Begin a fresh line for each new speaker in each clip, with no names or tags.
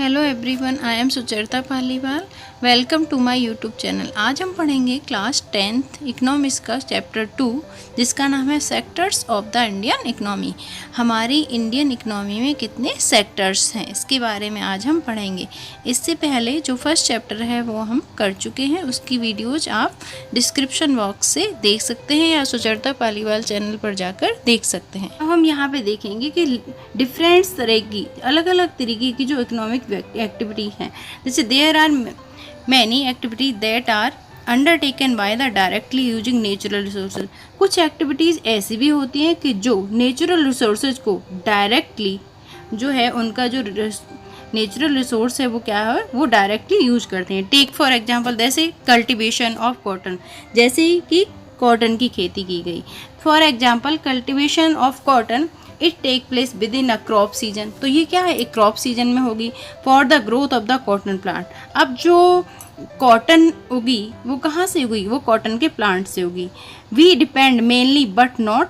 Hello everyone, I am Sucharita Paliwal. Welcome to my YouTube channel. आज हम पढ़ेंगे क्लास 10th इकोनॉमिक्स का चैप्टर 2 जिसका नाम है sectors of the Indian economy. हमारी इंडियन इकोनॉमी में कितने सेक्टर्स हैं इसके बारे में आज हम पढ़ेंगे। इससे पहले जो फर्स्ट चैप्टर है वो हम कर चुके हैं, उसकी वीडियोज आप डिस्क्रिप्शन बॉक्स से देख सकते हैं या सुचरिता पालीवाल चैनल पर जाकर देख सकते हैं। अब हम यहाँ पे देखेंगे कि डिफरेंट तरह की अलग अलग तरीके की जो इकोनॉमिक एक्टिविटी हैं, जैसे there are many activities that are undertaken by the directly using natural resources. कुछ एक्टिविटीज़ ऐसी भी होती हैं कि जो नेचुरल रिसोर्सेज को डायरेक्टली जो है उनका जो नेचुरल रिसोर्स है वो क्या है वो डायरेक्टली यूज करते हैं। टेक फॉर एग्जांपल जैसे कल्टीवेशन ऑफ कॉटन, जैसे कि कॉटन की खेती की गई। For example cultivation of cotton it take place within a crop season, तो ये क्या है एक क्रॉप सीजन में होगी। For the growth of the cotton plant, अब जो कॉटन उगी वो कहाँ से उगी, वो कॉटन के प्लांट से उगी। We depend mainly but not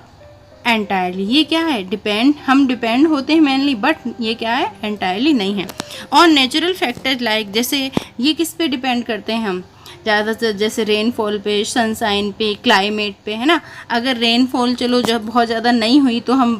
entirely, ये क्या है डिपेंड, हम डिपेंड होते हैं मेनली बट ये क्या है एंटायरली नहीं है। ऑन नेचुरल फैक्टर्स लाइक, जैसे ये किस पे डिपेंड करते हैं हम ज़्यादातर, जैसे रेनफॉल पे, सनसाइन पे, क्लाइमेट पे, है ना। अगर रेनफॉल चलो जब बहुत ज़्यादा नहीं हुई तो हम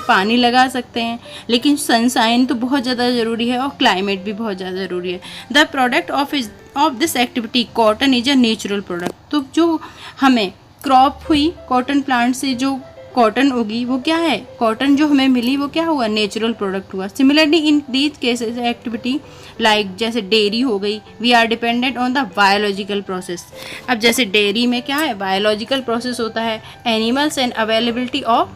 पानी लगा सकते हैं, लेकिन सनसाइन तो बहुत ज़्यादा ज़रूरी है और क्लाइमेट भी बहुत ज़्यादा ज़रूरी है। The product of this activity cotton is a natural product, तो जो हमें क्रॉप हुई कॉटन प्लांट से जो कॉटन उगी वो क्या है, कॉटन जो हमें मिली वो क्या हुआ नेचुरल प्रोडक्ट हुआ। Similarly in these cases activity like जैसे डेयरी हो गई, we are dependent on the biological process. अब जैसे डेयरी में क्या है बायोलॉजिकल प्रोसेस होता है, animals and availability of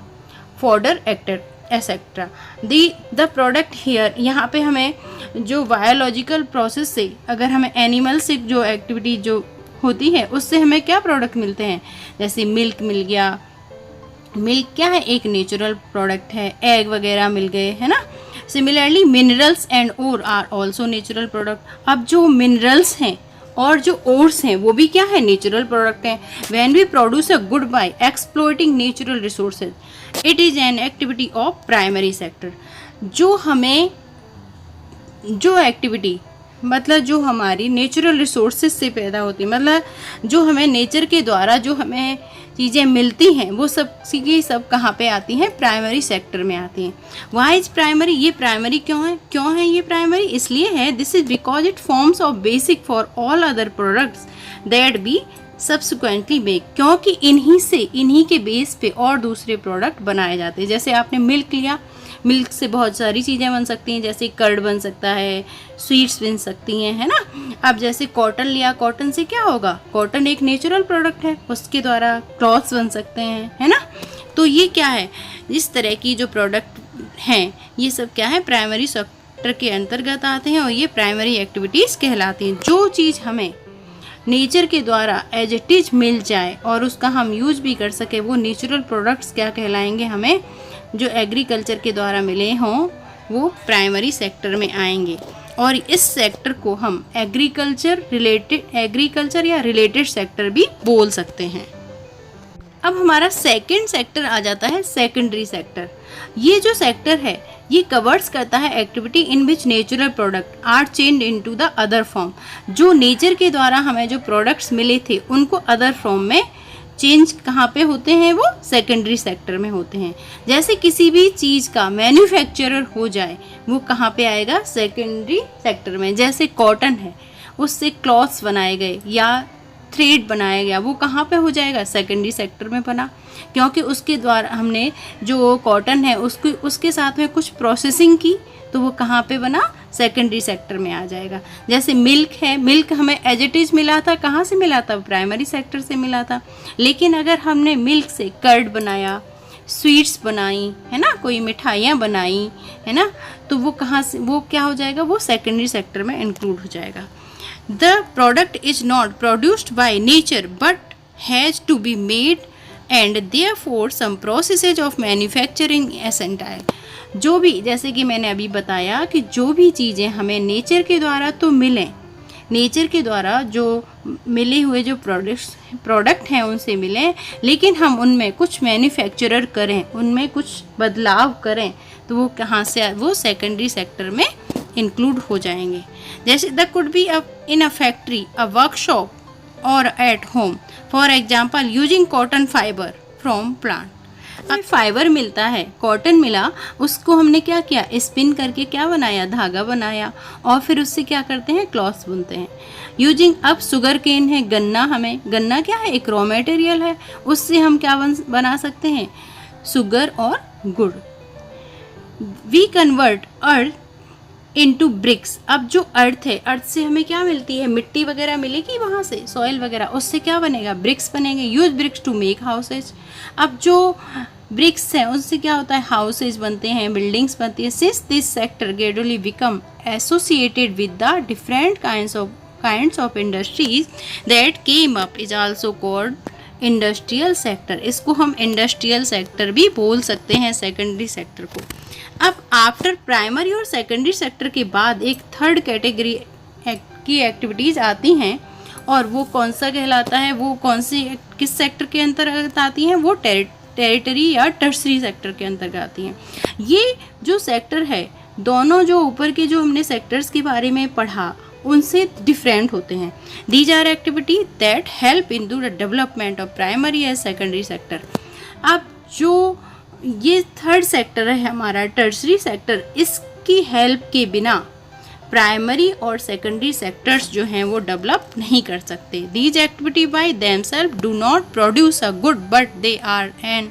fodder etcetera. The product here, यहाँ पे हमें जो बायोलॉजिकल प्रोसेस से अगर हमें एनिमल से जो एक्टिविटी जो होती है उससे हमें क्या प्रोडक्ट मिलते हैं, जैसे मिल्क मिल गया। मिल्क क्या है एक नेचुरल प्रोडक्ट है, एग वगैरह मिल गए, है ना। Similarly minerals and ore are also natural product. अब जो मिनरल्स हैं और जो ओर्स हैं वो भी क्या है नेचुरल प्रोडक्ट हैं। When we produce a good by exploiting natural resources it is an activity of primary sector. जो हमें जो एक्टिविटी मतलब जो हमारी नेचुरल रिसोर्सेज से पैदा होती है, मतलब जो हमें नेचर के द्वारा जो हमें चीज़ें मिलती हैं वो सब की सब कहाँ पे आती हैं, प्राइमरी सेक्टर में आती हैं। वाई इज प्राइमरी, ये प्राइमरी क्यों है ये प्राइमरी इसलिए है, this is because it forms of basic for all other products that be subsequently make, क्योंकि इन्हीं के बेस पे और दूसरे प्रोडक्ट बनाए जाते हैं। जैसे आपने मिल्क लिया, मिल्क से बहुत सारी चीज़ें बन सकती हैं, जैसे कर्ड बन सकता है, स्वीट्स बन सकती हैं, है ना। अब जैसे कॉटन लिया, कॉटन से क्या होगा, कॉटन एक नेचुरल प्रोडक्ट है, उसके द्वारा क्लॉथ्स बन सकते हैं, है ना। तो ये क्या है, इस तरह की जो प्रोडक्ट हैं ये सब क्या है प्राइमरी सेक्टर के अंतर्गत आते हैं और ये प्राइमरी एक्टिविटीज़ कहलाती हैं। जो चीज़ हमें नेचर के द्वारा एज इट इज मिल जाए और उसका हम यूज भी कर सके वो नेचुरल प्रोडक्ट्स क्या कहलाएंगे, हमें जो एग्रीकल्चर के द्वारा मिले हों वो प्राइमरी सेक्टर में आएंगे। और इस सेक्टर को हम एग्रीकल्चर या रिलेटेड सेक्टर भी बोल सकते हैं। अब हमारा सेकंड सेक्टर आ जाता है सेकेंडरी सेक्टर। ये जो सेक्टर है ये कवर्स करता है activity in which natural product are changed into the other form. जो नेचर के द्वारा हमें जो प्रोडक्ट्स मिले थे उनको अदर फॉर्म में चेंज कहाँ पे होते हैं, वो सेकेंडरी सेक्टर में होते हैं। जैसे किसी भी चीज़ का मैन्युफैक्चरर हो जाए वो कहाँ पे आएगा, सेकेंडरी सेक्टर में। जैसे कॉटन है उससे क्लॉथ्स बनाए गए या थ्रेड बनाया गया, वो कहाँ पे हो जाएगा, सेकेंडरी सेक्टर में बना, क्योंकि उसके द्वारा हमने जो कॉटन है उसके साथ में कुछ प्रोसेसिंग की तो वो कहाँ पे बना, सेकेंडरी सेक्टर में आ जाएगा। जैसे मिल्क है, मिल्क हमें एज इट इज मिला था, कहाँ से मिला था, प्राइमरी सेक्टर से मिला था। लेकिन अगर हमने मिल्क से कर्ड बनाया, स्वीट्स बनाई, है ना, कोई मिठाइयाँ बनाई, है ना, तो वो कहाँ से, वो क्या हो जाएगा, वो सेकेंडरी सेक्टर में इंक्लूड हो जाएगा। The product is not produced by nature but has to be made and therefore some processes of manufacturing essential. जो भी, जैसे कि मैंने अभी बताया कि जो भी चीज़ें हमें नेचर के द्वारा तो मिलें, नेचर के द्वारा जो मिले हुए जो प्रोडक्ट हैं उनसे मिलें, लेकिन हम उनमें कुछ मैन्युफैक्चरर करें, उनमें कुछ बदलाव करें, तो वो कहाँ से, वो सेकेंडरी सेक्टर में इंक्लूड हो जाएंगे। जैसे they could be in a factory, a workshop or at home, for example using cotton fibre from plant. अब फाइबर मिलता है, कॉटन मिला, उसको हमने क्या किया, स्पिन करके क्या बनाया, धागा बनाया, और फिर उससे क्या करते हैं, क्लॉथ्स बुनते हैं। यूजिंग, अब शुगर केन है, गन्ना, हमें गन्ना क्या है, एक रॉ मटेरियल है, उससे हम क्या बना सकते हैं, शुगर और गुड़। We convert earth into bricks, अब जो अर्थ है, अर्थ से हमें क्या मिलती है, मिट्टी वगैरह मिलेगी वहाँ से, सॉइल वगैरह, उससे क्या बनेगा, ब्रिक्स बनेंगे। Use bricks to make houses, अब जो ब्रिक्स हैं उससे क्या होता है, हाउसेज बनते हैं, बिल्डिंग्स बनती है। Since this sector gradually become associated with the different kinds of industries that came up is also called industrial sector. इसको हम इंडस्ट्रियल सेक्टर भी बोल सकते हैं, सेकेंडरी सेक्टर को। अब आफ्टर प्राइमरी और सेकेंडरी सेक्टर के बाद एक थर्ड कैटेगरी की एक्टिविटीज़ आती हैं, और वो कौन सा कहलाता है, वो कौन सी किस सेक्टर के अंतर्गत आती हैं, वो टेरिटरी या टर्सरी सेक्टर के अंतर्गत आती हैं। ये जो सेक्टर है, दोनों जो ऊपर के जो हमने सेक्टर्स के बारे में पढ़ा उनसे डिफरेंट होते हैं। These are activity that help in the development of primary and secondary sector. अब जो ये थर्ड सेक्टर है हमारा, टर्सरी सेक्टर, इसकी हेल्प के बिना प्राइमरी और सेकेंडरी सेक्टर्स जो हैं वो डेवलप नहीं कर सकते। These activity by themselves do not produce a good but they are an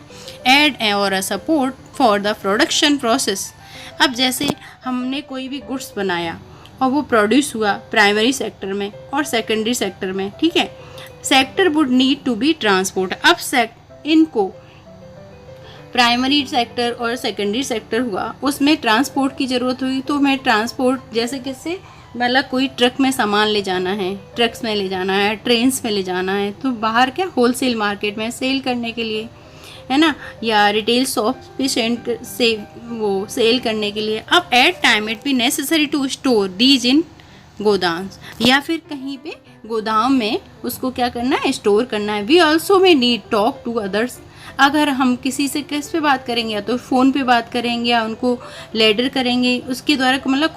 aid or a support for the production process. अब जैसे हमने कोई भी गुड्स बनाया और वो प्रोड्यूस हुआ प्राइमरी सेक्टर में और सेकेंडरी सेक्टर में, ठीक है, sector would need to be transport. अब इनको प्राइमरी सेक्टर और सेकेंडरी सेक्टर हुआ, उसमें ट्रांसपोर्ट की ज़रूरत हुई, तो हमें ट्रांसपोर्ट जैसे किससे, मतलब कोई ट्रक में सामान ले जाना है, ट्रक्स में ले जाना है, ट्रेन्स में ले जाना है, तो बाहर क्या होलसेल मार्केट में सेल करने के लिए, है ना, या रिटेल शॉप पे से वो सेल करने के लिए। अब at time it be necessary to store these in गोदाम्स, या फिर कहीं पे गोदाम में उसको क्या करना है, स्टोर करना है। वी ऑल्सो में नीड टॉक टू अदर्स, अगर हम किसी से किस पे बात करेंगे, या तो फ़ोन पे बात करेंगे या उनको लेटर करेंगे, उसके द्वारा मतलब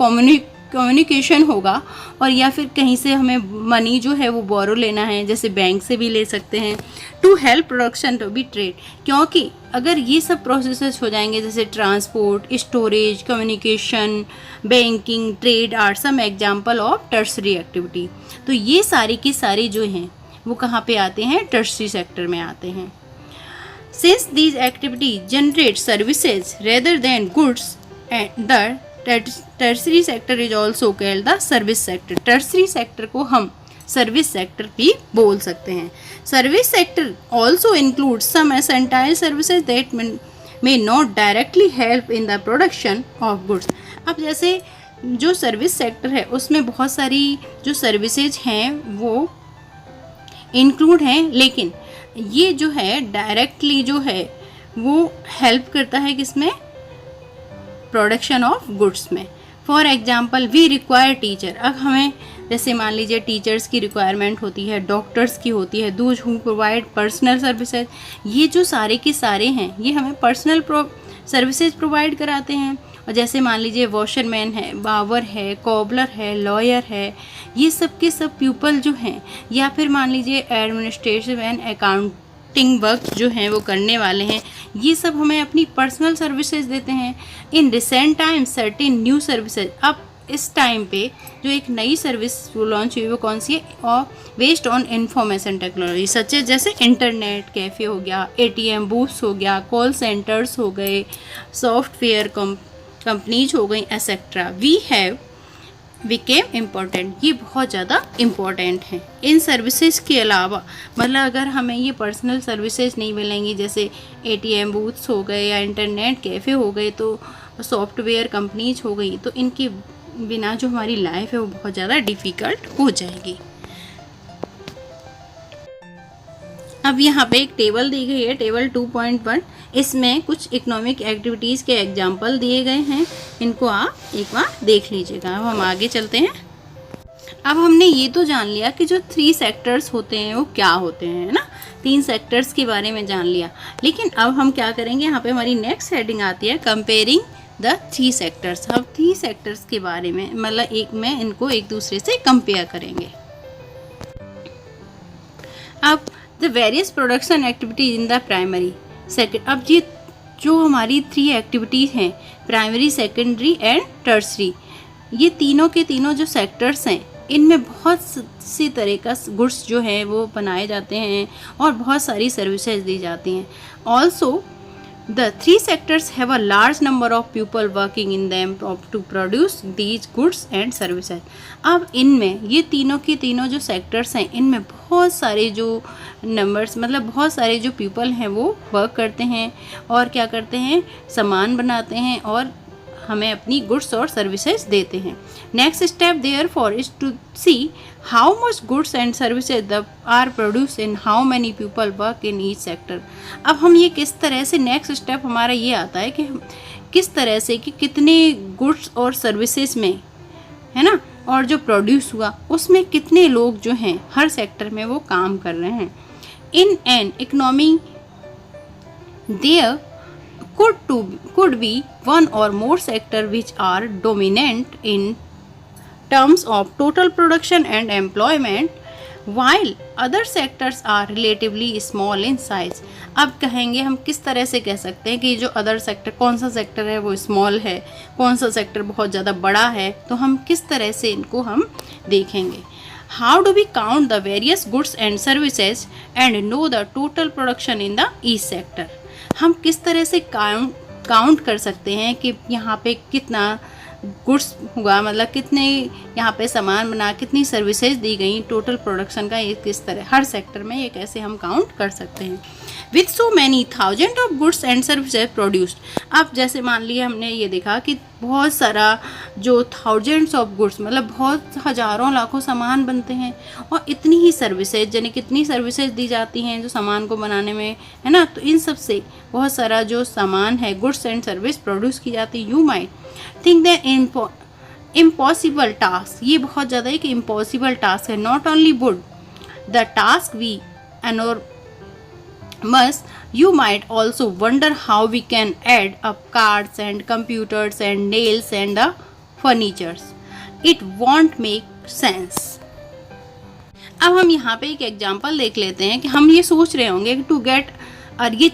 कम्युनिकेशन होगा, और या फिर कहीं से हमें मनी जो है वो बोरो लेना है, जैसे बैंक से भी ले सकते हैं। To help production to be trade, क्योंकि अगर ये सब प्रोसेसेस हो जाएंगे, जैसे transport, storage, communication, banking, trade are some example of tertiary activity. तो ये सारी की सारी जो हैं वो कहाँ पे आते हैं, टर्सरी सेक्टर में आते हैं। Since these activities generate services rather than goods, and the tertiary sector is also called the service sector. Tertiary sector को हम सर्विस सेक्टर भी बोल सकते हैं। Service sector also includes some essential services that may not directly help in the production of goods. अब जैसे जो service sector है उसमें बहुत सारी जो सर्विसेज हैं वो इंक्लूड हैं, लेकिन ये जो है डायरेक्टली जो है वो हेल्प करता है किसमें, प्रोडक्शन ऑफ गुड्स में। For example we require teacher, अब हमें जैसे मान लीजिए टीचर्स की रिक्वायरमेंट होती है, डॉक्टर्स की होती है, those who provide personal services, ये जो सारे के सारे हैं ये हमें पर्सनल सर्विसेज प्रोवाइड कराते हैं। और जैसे मान लीजिए वॉशरमैन है, बावर है, कॉबलर है, लॉयर है, ये सब के सब पीपल जो हैं, या फिर मान लीजिए एडमिनिस्ट्रेटिव एंड अकाउंटिंग वर्क जो हैं वो करने वाले हैं, ये सब हमें अपनी पर्सनल सर्विसेज देते हैं। In recent time certain new services, अब इस टाइम पे जो एक नई सर्विस वो लॉन्च हुई वो कौन सी है, और बेस्ड ऑन इंफॉर्मेशन टेक्नोलॉजी सच जैसे इंटरनेट कैफ़े हो गया, ATM बूथ्स हो गया, कॉल सेंटर्स हो गए, सॉफ्टवेयर कंपनीज हो गई, etcetera. We have become important, ये बहुत ज़्यादा इम्पॉर्टेंट है। इन सर्विसेज के अलावा मतलब अगर हमें ये पर्सनल सर्विसेज नहीं मिलेंगी, जैसे ATM बूथ्स हो गए या इंटरनेट कैफ़े हो गए, तो सॉफ्टवेयर कंपनीज हो गई, तो इनके बिना जो हमारी लाइफ है वो बहुत ज़्यादा डिफ़िकल्ट हो जाएगी। अब यहाँ पे एक टेबल दी गई है, टेबल 2.1, इसमें कुछ इकोनॉमिक एक्टिविटीज़ के एग्जाम्पल दिए गए हैं, इनको आप एक बार देख लीजिएगा। अब हम आगे चलते हैं। अब हमने ये तो जान लिया कि जो 3 सेक्टर्स होते हैं वो क्या होते हैं, है ना, 3 सेक्टर्स के बारे में जान लिया। लेकिन अब हम क्या करेंगे, यहाँ पे हमारी नेक्स्ट हेडिंग आती है कंपेयरिंग द थ्री सेक्टर्स। अब थ्री सेक्टर्स के बारे में मतलब मैं इनको एक दूसरे से कंपेयर करेंगे। अब the various production activities in the primary second. अब ये जो हमारी थ्री एक्टिविटीज़ हैं, प्राइमरी, सेकेंडरी एंड टर्सरी, ये तीनों के तीनों जो सेक्टर्स हैं, इनमें बहुत सी तरह का गुड्स जो हैं वो बनाए जाते हैं और बहुत सारी सर्विसेज दी जाती हैं। Also the three sectors have a large number of people working in them to produce these goods and services. अब इनमें ये तीनों के तीनों जो सेक्टर्स हैं, इनमें बहुत सारे जो नंबर्स मतलब बहुत सारे जो पीपल हैं वो वर्क करते हैं और क्या करते हैं, सामान बनाते हैं और हमें अपनी गुड्स और सर्विसेज देते हैं। Next step therefore is to see how much goods and services are produce in how many people work in each sector. अब हम ये किस तरह से, नेक्स्ट स्टेप हमारा ये आता है कि हम किस तरह से कि कितने गुड्स और सर्विसेज में, है ना, और जो प्रोड्यूस हुआ उसमें कितने लोग जो हैं हर सेक्टर में वो काम कर रहे हैं। In an economy there could be one or more sector which are dominant in terms of total production and employment, while other sectors are relatively small in size। अब कहेंगे हम किस तरह से कह सकते हैं कि जो अदर सेक्टर, कौन सा सेक्टर है वो स्मॉल है, कौन सा सेक्टर बहुत ज़्यादा बड़ा है, तो हम किस तरह से इनको हम देखेंगे। How do we count the various goods and services and know the total production in the each sector? हम किस तरह से काउंट कर सकते हैं कि यहाँ पे कितना गुड्स हुआ, मतलब कितने यहाँ पे सामान बना, कितनी सर्विसेज दी गई, टोटल प्रोडक्शन का ये किस तरह हर सेक्टर में ये कैसे हम काउंट कर सकते हैं। With so many thousand of goods and services produced. अब जैसे मान लिया हमने ये देखा कि बहुत सारा जो थाउजेंड्स ऑफ गुड्स मतलब बहुत हज़ारों लाखों सामान बनते हैं और इतनी ही सर्विसेज, यानी कितनी सर्विसेज दी जाती हैं जो सामान को बनाने में, है ना, तो इन सब से बहुत सारा जो सामान है, गुड्स एंड सर्विस प्रोड्यूस की जाती है। You might think that impossible task, ये बहुत ज़्यादा एक इम्पॉसिबल टास्क है। Not only would the task we enormous, you might also wonder how we can add up cards and computers and nails and the furnitures. It won't make sense. अब हम यहाँ पे एक एग्जांपल देख लेते हैं कि हम ये सोच रहे होंगे कि टू गेट, और ये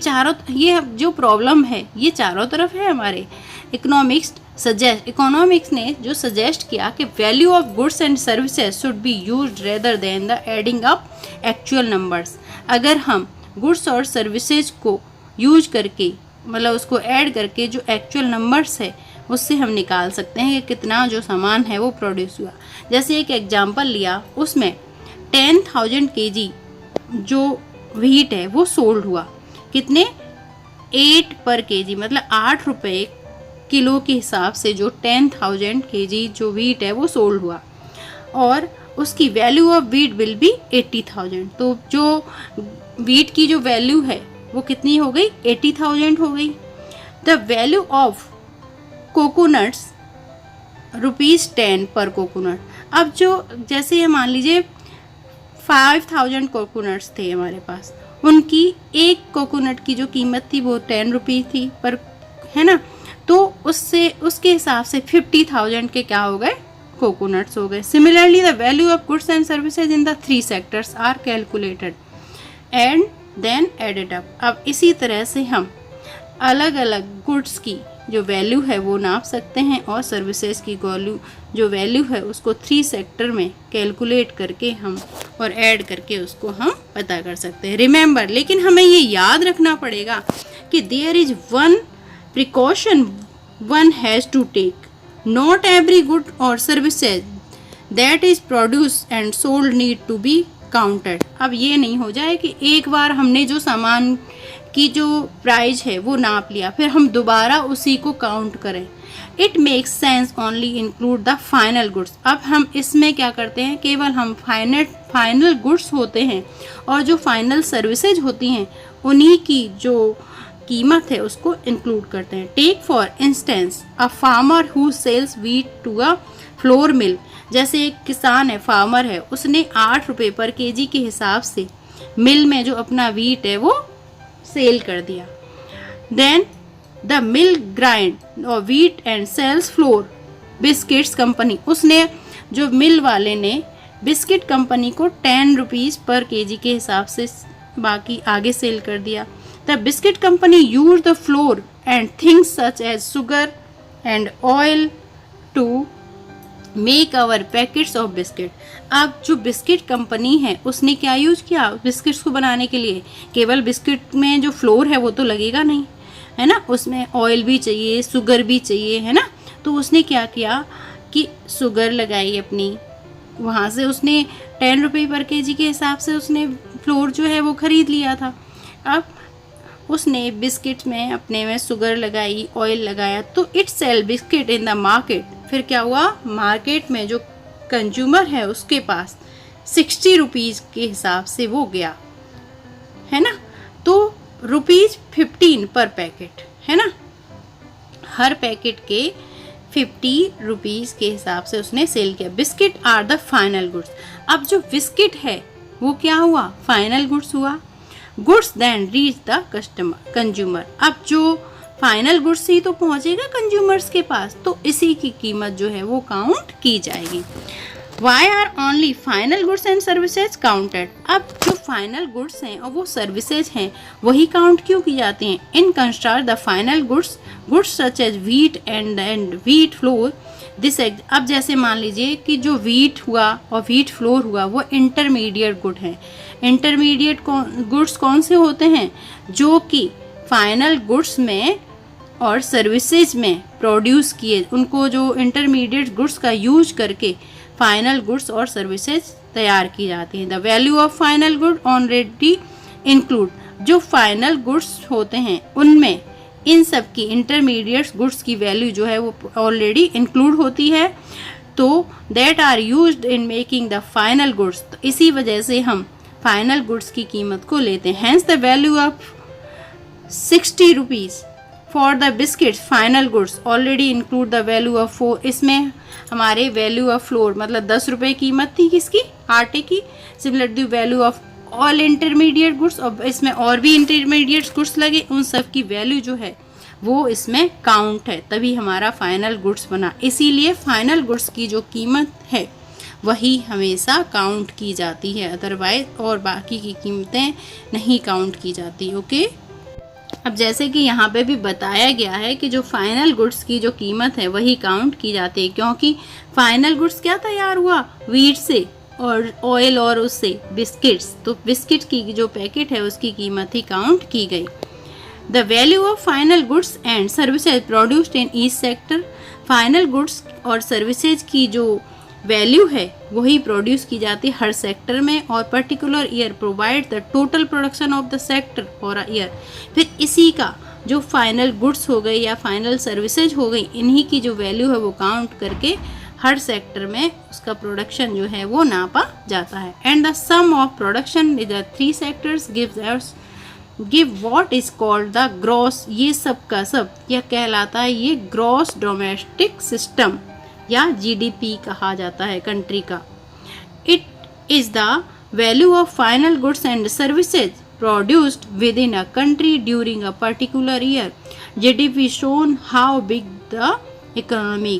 जो प्रॉब्लम है ये चारों तरफ है हमारे। इकोनॉमिक्स ने जो सजेस्ट किया कि value of goods and services should be used rather than the adding up actual numbers. अगर हम गुड्स और सर्विसेज को यूज करके मतलब उसको ऐड करके जो एक्चुअल नंबर्स है उससे हम निकाल सकते हैं कि कितना जो सामान है वो प्रोड्यूस हुआ। जैसे एक एग्जांपल लिया, उसमें 10,000 kg जो व्हीट है वो सोल्ड हुआ, कितने, 8 पर kg, मतलब 8 रुपये किलो के हिसाब से जो 10,000 kg जो व्हीट है वो सोल्ड हुआ, और उसकी value of wheat will be 80,000। तो जो व्हीट की जो वैल्यू है वो कितनी हो गई, 80,000 हो गई। द वैल्यू ऑफ कोकोनट्स ₹10 पर कोकोनट। अब जो जैसे ये मान लीजिए 5,000 कोकोनट्स थे हमारे पास, उनकी एक कोकोनट की जो कीमत थी वो 10 रुपये थी पर, है ना, तो उसके हिसाब से 50,000 के क्या हो गए, कोकोनट्स हो गए। Similarly the value of goods and services in the three sectors are calculated and then added up. अब इसी तरह से हम अलग अलग गुड्स की जो वैल्यू है वो नाप सकते हैं और सर्विसेज की जो वैल्यू है उसको थ्री सेक्टर में कैलकुलेट करके हम और ऐड करके उसको हम पता कर सकते हैं। रिमेंबर, लेकिन हमें ये याद रखना पड़ेगा कि there is one precaution one has to take. Not every good or services that is produce and sold need to be counted. अब ये नहीं हो जाए कि एक बार हमने जो सामान की जो प्राइस है वो नाप लिया फिर हम दोबारा उसी को काउंट करें। It makes sense only include the final goods. अब हम इसमें क्या करते हैं, केवल हम फाइनल गुड्स होते हैं और जो फाइनल सर्विसेज होती हैं उन्हीं की जो कीमत है उसको इंक्लूड करते हैं। Take for instance a farmer who sells wheat to a flour mill. जैसे एक किसान है, फार्मर है, उसने 8 रुपये पर केजी के हिसाब से मिल में जो अपना व्हीट है वो सेल कर दिया। देन द मिल ग्राइंड और wheat and sells flour biscuits company, उसने जो मिल वाले ने बिस्किट कंपनी को 10 रुपीज़ पर केजी के हिसाब से बाकी आगे सेल कर दिया। The biscuit company use the flour and things such as sugar and oil to make our packets of biscuit. अब जो बिस्किट कंपनी है उसने क्या यूज किया बिस्किट्स को बनाने के लिए? केवल बिस्किट में जो फ्लोर है वो तो लगेगा नहीं, है ना, उसमें ऑयल भी चाहिए, शुगर भी चाहिए, है ना। तो उसने क्या किया कि शुगर लगाई अपनी, वहाँ से उसने 10 रुपये पर केजी के हिसाब से उसने फ्लोर जो है वो ख़रीद लिया था। अब उसने बिस्किट में अपने में शुगर लगाई, ऑयल लगाया, तो it sell biscuit in the market. फिर क्या हुआ, मार्केट में जो कंज्यूमर है उसके पास 60 रुपीज़ के हिसाब से वो गया, है ना। तो ₹15 पर पैकेट, है ना, हर पैकेट के 50 रुपीज़ के हिसाब से उसने सेल किया। Biscuit are the final goods. अब जो बिस्किट है वो क्या हुआ, फाइनल गुड्स हुआ। Goods then reach the customer consumer. अब जो फाइनल गुड्स ही तो पहुंचेगा कंज्यूमर्स के पास, तो इसी की कीमत जो है वो काउंट की जाएगी। Why are only final goods and services counted. अब जो फाइनल गुड्स हैं और वो सर्विसेज हैं वही काउंट क्यों की जाती हैं? In construct the final goods such as wheat and wheat flour this. अब जैसे मान लीजिए कि जो व्हीट हुआ और व्हीट फ्लोर हुआ वो इंटरमीडिएट गुड हैं। इंटरमीडिएट गुड्स कौन से होते हैं? जो कि फाइनल गुड्स में और सर्विसेज में प्रोड्यूस किए, उनको जो इंटरमीडिएट गुड्स का यूज करके फाइनल गुड्स और सर्विसेज तैयार की जाती हैं। The value of final good already include. जो फाइनल गुड्स होते हैं उनमें इन सब की इंटरमीडिएट गुड्स की वैल्यू जो है वो ऑलरेडी इंक्लूड होती है, तो that are used in making the final goods. तो इसी वजह से हम फाइनल गुड्स की कीमत को लेते हैं। Hence the value of 60 rupees for the biscuits final goods already include the value of 4। इसमें हमारे वैल्यू ऑफ फ्लोर मतलब 10 रुपये कीमत थी किसकी, आटे की। Similar the value of all intermediate goods, और इसमें और भी इंटरमीडिएट गुड्स लगे, उन सब की वैल्यू जो है वो इसमें काउंट है, तभी हमारा फाइनल गुड्स बना। इसीलिए फाइनल गुड्स की जो कीमत है वही हमेशा काउंट की जाती है, अदरवाइज और बाकी की कीमतें नहीं काउंट की जाती। ओके। अब जैसे कि यहाँ पे भी बताया गया है कि जो फाइनल गुड्स की जो कीमत है वही काउंट की जाती है, क्योंकि फाइनल गुड्स क्या तैयार हुआ, व्हीट से और ऑयल और उससे बिस्किट्स, तो बिस्किट की जो पैकेट है उसकी कीमत ही काउंट की गई। The value of final goods and services produced in each sector. Final goods और सर्विसेज की जो वैल्यू है वही प्रोड्यूस की जाती है हर सेक्टर में, और particular year provide the total production of the sector for a year. फिर इसी का जो फाइनल गुड्स हो गई या फाइनल सर्विसेज हो गई, इन्हीं की जो वैल्यू है वो काउंट करके हर सेक्टर में उसका प्रोडक्शन जो है वो नापा जाता है। And the sum of production in the 3 sectors give what is called the gross. ये सब का सब यह कहलाता है ये ग्रॉस डोमेस्टिक सिस्टम या जीडीपी कहा जाता है कंट्री का। It is the value of final goods and services produced within a country during a particular year. GDP shown how big the economy.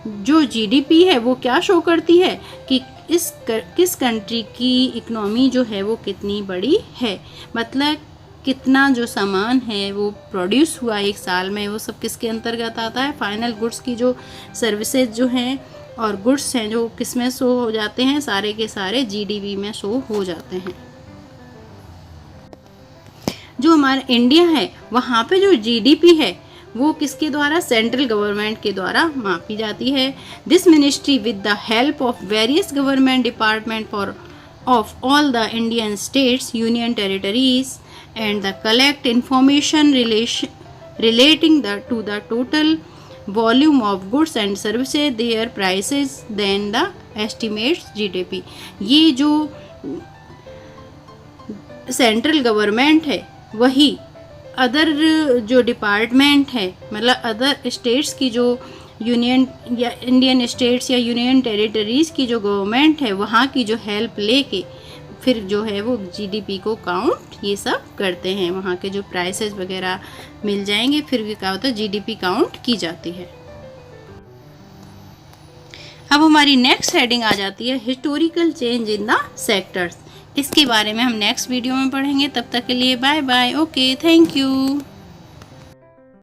जो जीडीपी है वो क्या शो करती है कि किस कंट्री की इकोनॉमी जो है वो कितनी बड़ी है, मतलब कितना जो सामान है वो प्रोड्यूस हुआ एक साल में, वो सब किसके अंतर्गत आता है, फाइनल गुड्स की जो सर्विसेज जो हैं और गुड्स हैं जो किस में शो हो जाते हैं, सारे के सारे जीडीपी में शो हो जाते हैं। जो हमारा इंडिया है वहाँ पे जो जीडीपी है वो किसके द्वारा, सेंट्रल गवर्नमेंट के द्वारा मापी जाती है। This ministry with the help of various government department for of all the Indian states union territories and the collect information relating to the total volume of goods and services, their prices, then the estimates GDP। ये जो central government है वही other जो department है, मतलब other states की जो union या इंडियन स्टेट्स या यूनियन टेरिटरीज़ की जो गवर्नमेंट है वहाँ की जो हेल्प लेके फिर जो है वो जीडीपी को काउंट ये सब करते हैं, वहाँ के जो प्राइसेस वगैरह मिल जाएंगे, फिर भी क्या होता है जीडीपी काउंट की जाती है। अब हमारी नेक्स्ट हेडिंग आ जाती है historical change in the sectors. इसके बारे में हम नेक्स्ट वीडियो में पढ़ेंगे। तब तक के लिए bye bye. Okay, thank you.